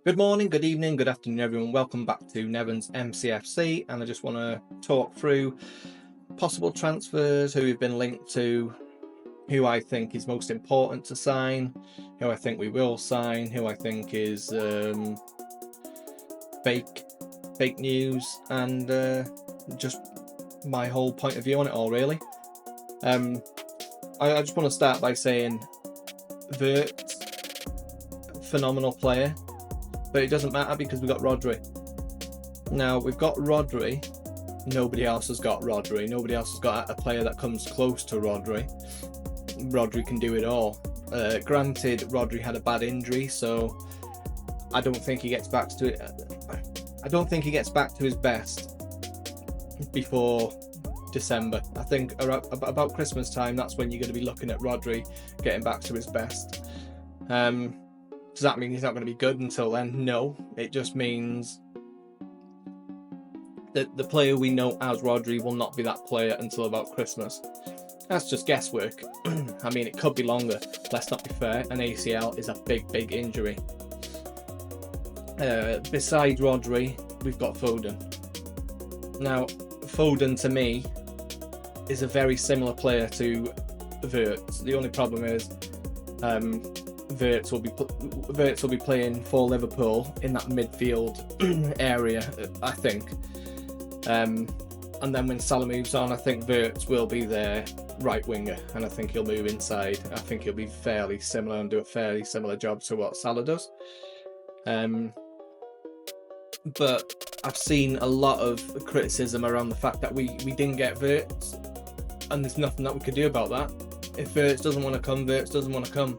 Good morning, good evening, good afternoon, everyone. Welcome back to Nevans MCFC, and I just want to talk through possible transfers, who we've been linked to, who I think is most important to sign, who I think we will sign, who I think is fake news, and just my whole point of view on it all, really. I just want to start by saying Vert, phenomenal player. But it doesn't matter because we've got Rodri. Now, we've got Rodri. Nobody else has got Rodri. Nobody else has got a player that comes close to Rodri. Rodri can do it all. Granted, Rodri had a bad injury, so I don't think he gets back to it. I don't think he gets back to his best before December. I think about Christmas time, that's when you're going to be looking at Rodri getting back to his best. Does that mean he's not going to be good until then? No, it just means that the player we know as Rodri will not be that player until about Christmas. That's just guesswork. I mean, it could be longer. Let's not be fair. An ACL is a big injury. Besides Rodri, we've got Foden. Now, Foden to me is a very similar player to Vert. The only problem is Verts will be playing for Liverpool in that midfield area, I think. And then when Salah moves on, I think Verts will be their right winger, and I think he'll move inside. I think he'll be fairly similar and do a fairly similar job to what Salah does. But I've seen a lot of criticism around the fact that we didn't get Verts, and there's nothing that we could do about that. If Verts doesn't want to come, Verts doesn't want to come.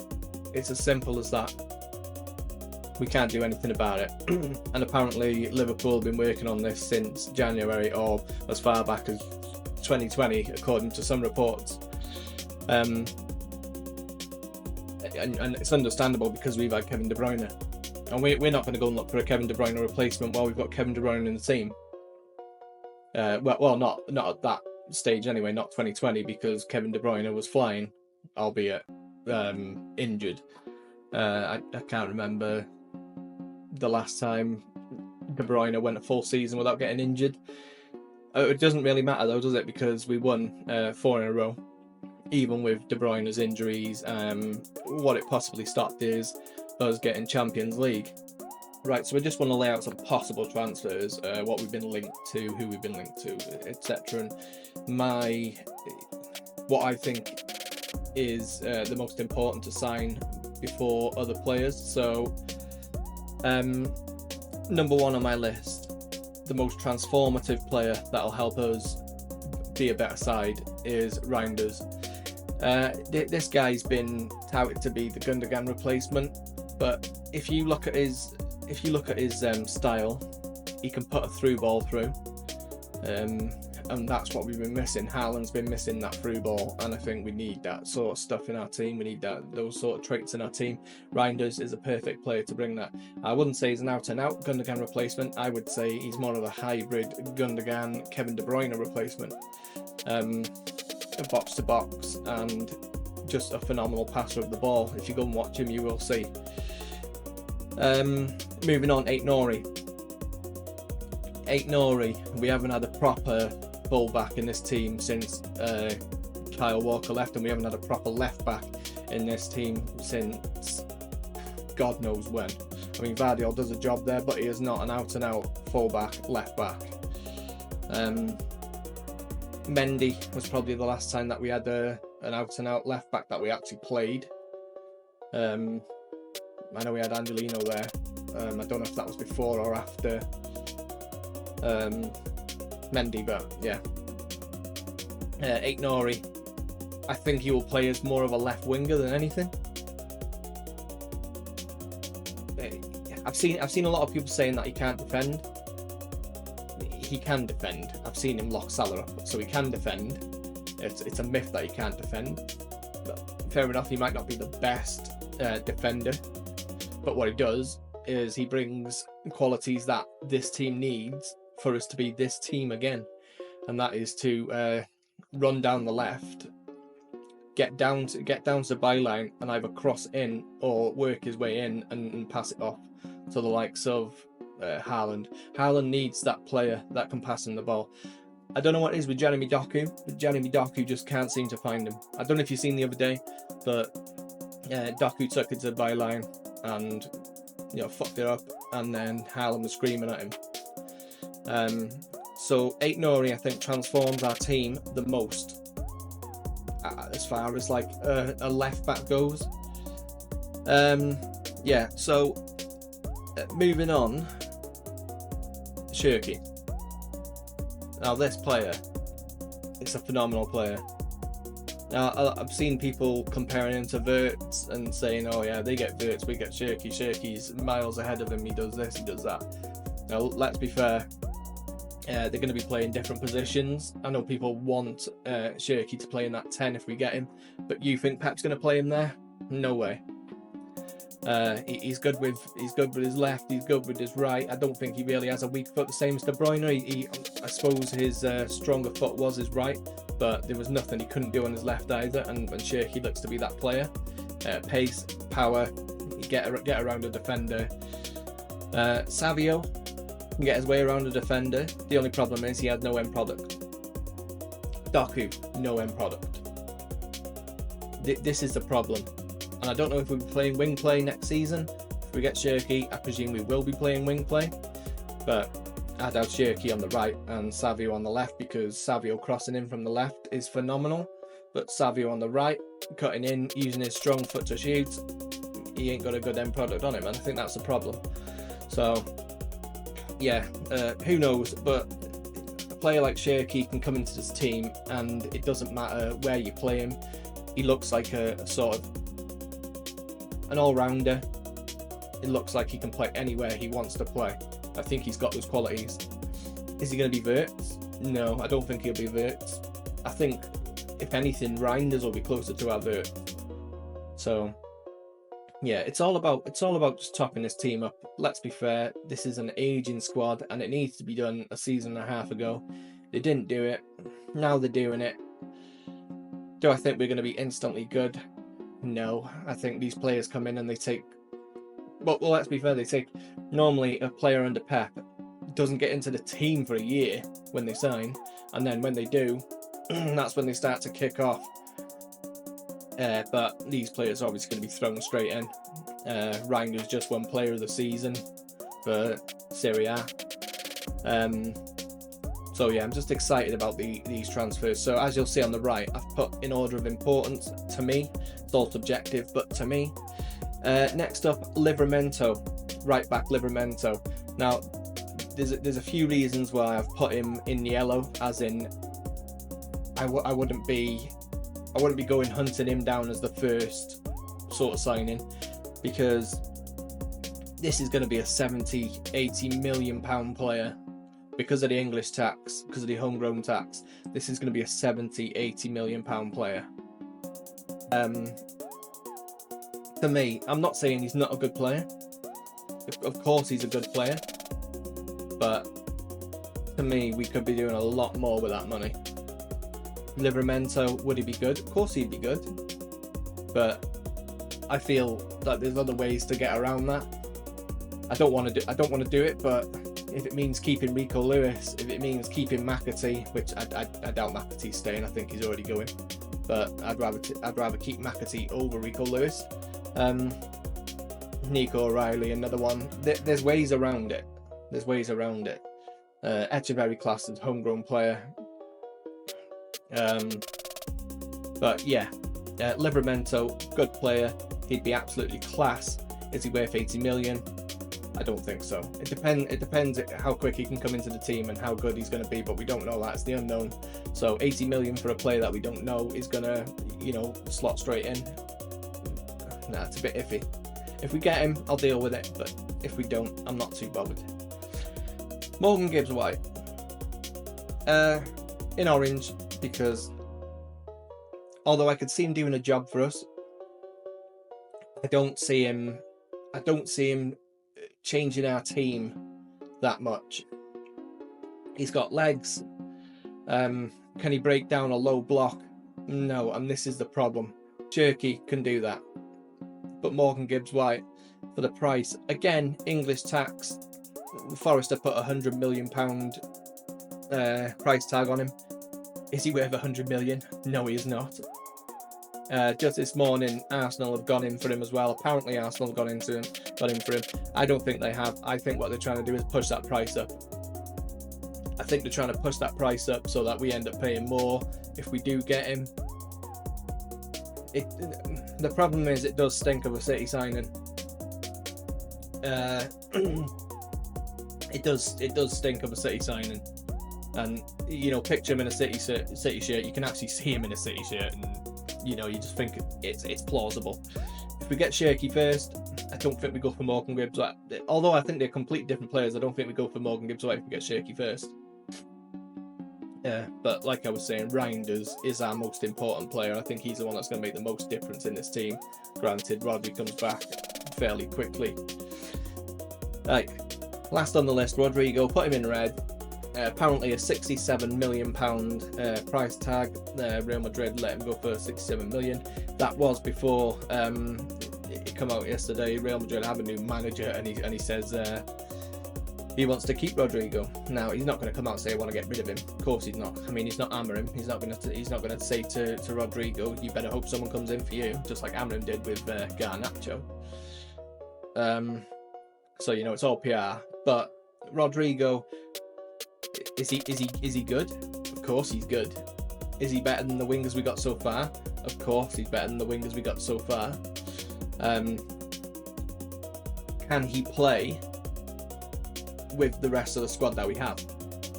It's as simple as that. We can't do anything about it. And apparently Liverpool have been working on this since January, or as far back as 2020, according to some reports. And it's understandable because we've had Kevin De Bruyne. And we're not going to go and look for a Kevin De Bruyne replacement while we've got Kevin De Bruyne in the team. Well, not at that stage anyway, not 2020, because Kevin De Bruyne was flying, albeit injured. I can't remember the last time De Bruyne went a full season without getting injured. It doesn't really matter though, does it? Because we won 4 in a row, even with De Bruyne's injuries. What it possibly stopped is us getting Champions League. Right, so we just want to lay out some possible transfers, what we've been linked to, who we've been linked to, etc. And what I think is the most important to sign before other players. So number one on my list, the most transformative player that'll help us be a better side is Reijnders. This guy's been touted to be the Gundogan replacement, but if you look at his style, he can put a through ball through. And that's what we've been missing. Haaland's been missing that through ball, and I think we need that sort of stuff in our team. We need those sort of traits in our team. Reijnders is a perfect player to bring that. I wouldn't say he's an out-and-out Gundogan replacement. I would say he's more of a hybrid Gundogan, Kevin De Bruyne replacement. Box to box, and just a phenomenal passer of the ball. If you go and watch him, you will see. Moving on, Aït-Nouri. We haven't had a proper full-back in this team since Kyle Walker left, and we haven't had a proper left-back in this team since God knows when. I mean, Guardiola does a job there, but he is not an out-and-out full-back, left-back. Mendy was probably the last time that we had an out-and-out left-back that we actually played. I know we had Angelino there. I don't know if that was before or after Mendy, but yeah. Aït-Nouri, I think he will play as more of a left winger than anything. I've seen a lot of people saying that he can't defend. He can defend. I've seen him lock Salah up, so he can defend. It's a myth that he can't defend. But fair enough, he might not be the best defender, but what he does is he brings qualities that this team needs for us to be this team again, and that is to run down the left, get down to the byline and either cross in or work his way in and pass it off to the likes of Haaland. Haaland needs that player that can pass him the ball. I don't know what it is with Jeremy Doku, but Jeremy Doku just can't seem to find him. I don't know if you've seen the other day, but Doku took it to the byline and fucked it up, and then Haaland was screaming at him. So Aït-Nouri, I think, transforms our team the most as far as like a left back goes. Yeah, so moving on, Cherki. Now this player, it's a phenomenal player. Now I've seen people comparing him to Wirtz and saying, oh yeah, they get Wirtz, we get Cherki. Cherki's miles ahead of him, he does this, he does that. Now let's be fair, they're going to be playing different positions. I know people want Cherki to play in that 10 if we get him, but you think Pep's going to play him there? No way. He's good with his left, he's good with his right. I don't think he really has a weak foot, the same as De Bruyne. I suppose his stronger foot was his right, but there was nothing he couldn't do on his left either, and Cherki looks to be that player. Pace, power, get around a defender. Savio can get his way around a defender. The only problem is he has no end product. Doku, no end product. This is the problem. And I don't know if we'll be playing wing play next season. If we get Cherki, I presume we will be playing wing play. But I'd have Cherki on the right and Savio on the left, because Savio crossing in from the left is phenomenal. But Savio on the right, cutting in, using his strong foot to shoot, he ain't got a good end product on him, and I think that's the problem. So, yeah, who knows? But a player like Cherki can come into this team, and it doesn't matter where you play him. He looks like a sort of an all-rounder. It looks like he can play anywhere he wants to play. I think he's got those qualities. Is he going to be Wirtz? No, I don't think he'll be Wirtz. I think, if anything, Reijnders will be closer to our Wirtz. So, yeah, it's all about just topping this team up. Let's be fair, this is an aging squad, and it needs to be done a season and a half ago. They didn't do it. Now they're doing it. Do I think we're going to be instantly good? No, I think these players come in and they take... Well, let's be fair, they take... Normally, a player under Pep doesn't get into the team for a year when they sign, and then when they do, that's when they start to kick off. But these players are obviously going to be thrown straight in. Reijnders just won Player of the Season for Serie A. So yeah, I'm just excited about these transfers. So as you'll see on the right, I've put in order of importance to me. It's all subjective, but to me. Next up, Livramento, right back Livramento. Now, there's a few reasons why I've put him in yellow, as in I wouldn't be going hunting him down as the first sort of signing, because this is going to be a 70-80 million pound player. Because of the English tax, because of the homegrown tax, this is going to be a 70-80 million pound player. To me, I'm not saying he's not a good player. Of course he's a good player. But to me, we could be doing a lot more with that money. Livramento, would he be good? Of course he'd be good. But I feel that there's other ways to get around that. I don't want to do it, but if it means keeping Rico Lewis, if it means keeping McAtee, which I doubt McAtee's staying, I think he's already going, but I'd rather keep McAtee over Rico Lewis. Nico O'Reilly, another one. There's ways around it. Echeverry class as homegrown player. But yeah, Livramento, good player. He'd be absolutely class. Is he worth 80 million? I don't think so. It depends how quick he can come into the team and how good he's going to be, but we don't know that. It's the unknown. So 80 million for a player that we don't know is going to, slot straight in. Nah, it's a bit iffy. If we get him, I'll deal with it, but if we don't, I'm not too bothered. Morgan Gibbs-White. In orange, because although I could see him doing a job for us, I don't see him changing our team that much. He's got legs. Can he break down a low block? No, and this is the problem. Cherki can do that. But Morgan Gibbs-White, for the price, again, English tax, Forest have put £100 million price tag on him. Is he worth 100 million? No, he is not. Just this morning, Arsenal have gone in for him as well. Apparently, Arsenal have gone in for him. I don't think they have. I think what they're trying to do is push that price up. I think they're trying to push that price up so that we end up paying more if we do get him. The problem is it does stink of a City signing. It does stink of a City signing. And, you know, picture him in a City shirt. You can actually see him in a City shirt, and, you know, you just think it's plausible. If we get Cherki first, I don't think we go for Morgan Gibbs-White. Although I think they're completely different players, I don't think we go for Morgan Gibbs-White if we get Cherki first. But like I was saying, Reijnders is our most important player. I think he's the one that's going to make the most difference in this team. Granted, Rodri comes back fairly quickly. Right, last on the list, Rodrygo, put him in red. Apparently a £67 million price tag. Real Madrid let him go for 67 million. That was before it came out yesterday. Real Madrid have a new manager, and he says he wants to keep Rodrygo. Now he's not going to come out and say I want to get rid of him. Of course he's not. I mean, he's not Amorim. He's not going to say to Rodrygo, you better hope someone comes in for you, just like Amorim did with Garnacho. So you know it's all PR. But Rodrygo, is he good? Of course he's good. Is he better than the wingers we got so far? Of course he's better than the wingers we got so far. Can he play with the rest of the squad that we have?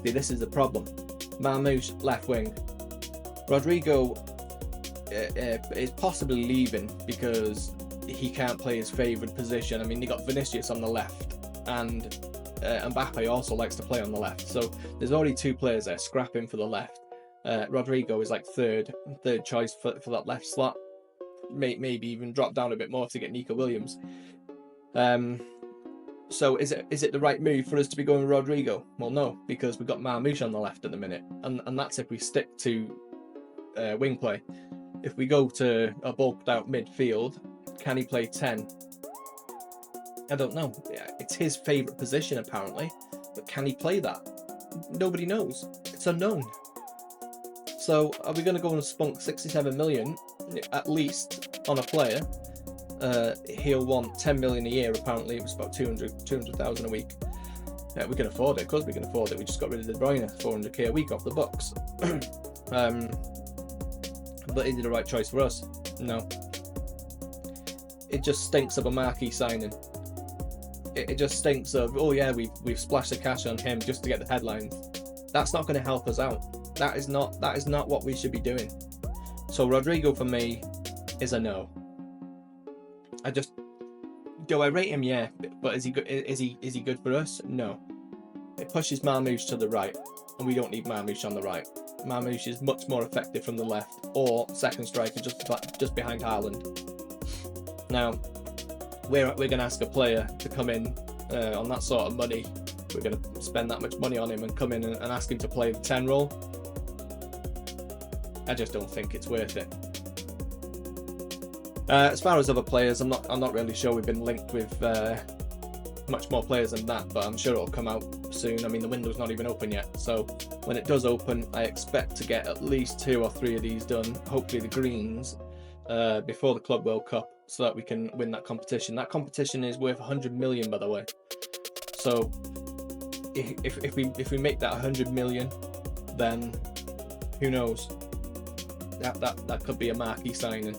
See, this is the problem. Marmoush, left wing. Rodrygo is possibly leaving because he can't play his favourite position. I mean, you got Vinicius on the left, and Mbappe also likes to play on the left. So there's already two players there scrapping for the left. Rodrygo is like third choice for that left slot. Maybe even drop down a bit more to get Nico Williams. So is it the right move for us to be going with Rodrygo? Well, no, because we've got Marmoush on the left at the minute, and that's if we stick to wing play. If we go to a bulked out midfield, can he play 10? I don't know. It's his favourite position apparently, but can he play that? Nobody knows. It's unknown. So are we going to go and spunk 67 million at least on a player? He'll want 10 million a year. Apparently it was about 200,000 a week. We can afford it. Of course we can afford it. We just got rid of De Bruyne, 400k a week off the books. But is it the right choice for us? No. It just stinks of a marquee signing. It just stinks of, oh yeah, we've splashed the cash on him just to get the headlines. That's not going to help us out. That is not what we should be doing. So Rodrygo for me is a no. Do I rate him? Yeah, but is he good? Is he good for us? No. It pushes Marmoush to the right, and we don't need Marmoush on the right. Marmoush is much more effective from the left, or second striker just behind Haaland. Now, we're going to ask a player to come in on that sort of money. We're going to spend that much money on him and come in and ask him to play the 10 role. I just don't think it's worth it. As far as other players, I'm not really sure we've been linked with much more players than that, but I'm sure it'll come out soon. I mean, the window's not even open yet, so when it does open, I expect to get at least 2 or 3 of these done, hopefully the greens, before the Club World Cup, so that we can win that competition. That competition is worth 100 million, by the way. So if we make that 100 million, then who knows? That could be a marquee signing.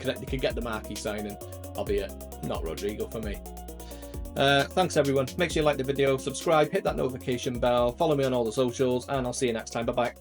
They could get the marquee signing, albeit not Rodrygo for me. Thanks everyone. Make sure you like the video, subscribe, hit that notification bell, follow me on all the socials, and I'll see you next time. Bye bye.